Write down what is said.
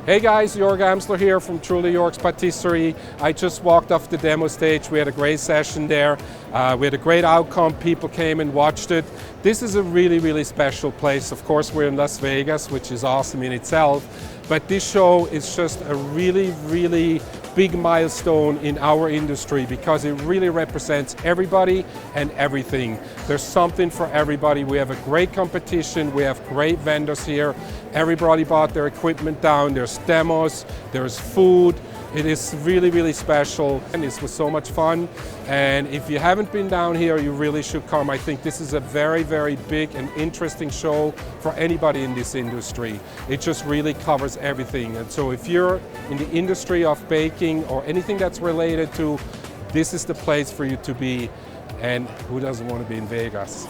Hey guys, Jorg Amsler here from Truly Jorg's Pastry. I just walked off the demo stage. We had a great session there. We had a great outcome. People came and watched it. This is a really special place. Of course, we're in Las Vegas, which is awesome in itself. But this show is just a really big milestone in our industry because it really represents everybody and everything. There's something for everybody. We have a great competition. We have great vendors here. Everybody bought their equipment down. There's demos, there's food. It is really special, and this was so much fun. And if you haven't been down here, you really should come. I think this is a very big and interesting show for anybody in this industry. It just really covers everything. And so if you're in the industry of baking or anything that's related to, this is the place for you to be. And who doesn't want to be in Vegas?